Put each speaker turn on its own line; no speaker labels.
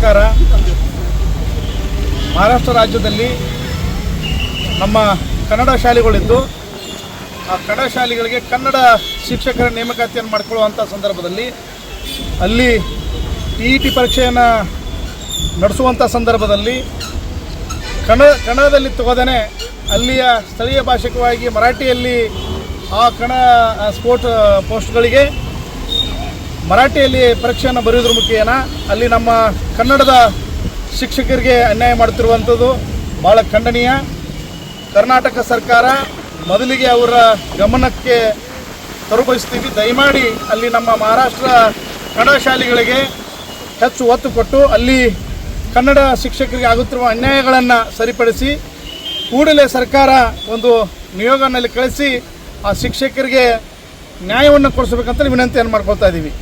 ಸರ್ಕಾರ ಮಹಾರಾಷ್ಟ್ರ ರಾಜ್ಯದಲ್ಲಿ ನಮ್ಮ ಕನ್ನಡ ಶಾಲೆಗಳಿದ್ದು ಆ ಕನ್ನಡ ಶಾಲೆಗಳಿಗೆ ಕನ್ನಡ ಶಿಕ್ಷಕರ ನೇಮಕಾತಿಯನ್ನು ಮಾಡಿಕೊಳ್ಳುವಂಥ ಸಂದರ್ಭದಲ್ಲಿ ಅಲ್ಲಿ TET ಪರೀಕ್ಷೆಯನ್ನು ನಡೆಸುವಂಥ ಸಂದರ್ಭದಲ್ಲಿ ಕನ್ನಡದಲ್ಲಿ ತಗೋದೇ ಅಲ್ಲಿಯ ಸ್ಥಳೀಯ ಭಾಷಿಕವಾಗಿ ಮರಾಠಿಯಲ್ಲಿ ಆ ಪೋಸ್ಟ್ಗಳಿಗೆ ಮರಾಠಿಯಲ್ಲಿ ಪರೀಕ್ಷೆಯನ್ನು ಬರೆಯೋದ್ರ ಮುಖೇನ ಅಲ್ಲಿ ನಮ್ಮ ಕನ್ನಡದ ಶಿಕ್ಷಕರಿಗೆ ಅನ್ಯಾಯ ಮಾಡುತ್ತಿರುವಂಥದ್ದು ಭಾಳ ಖಂಡನೀಯ. ಕರ್ನಾಟಕ ಸರ್ಕಾರ ಮೊದಲಿಗೆ ಅವರ ಗಮನಕ್ಕೆ ತರಬಯಸ್ತೀವಿ. ದಯಮಾಡಿ ಅಲ್ಲಿ ನಮ್ಮ ಮಹಾರಾಷ್ಟ್ರ ಕನ್ನಡ ಶಾಲೆಗಳಿಗೆ ಹೆಚ್ಚು ಒತ್ತು ಕೊಟ್ಟು ಅಲ್ಲಿ ಕನ್ನಡ ಶಿಕ್ಷಕರಿಗೆ ಆಗುತ್ತಿರುವ ಅನ್ಯಾಯಗಳನ್ನು ಸರಿಪಡಿಸಿ ಕೂಡಲೇ ಸರ್ಕಾರ ಒಂದು ನಿಯೋಗನಲ್ಲಿ ಕಳಿಸಿ ಆ ಶಿಕ್ಷಕರಿಗೆ ನ್ಯಾಯವನ್ನು ಕೊಡಿಸಬೇಕಂತ ವಿನಂತಿಯನ್ನು ಮಾಡ್ಕೊಳ್ತಾ ಇದ್ದೀವಿ.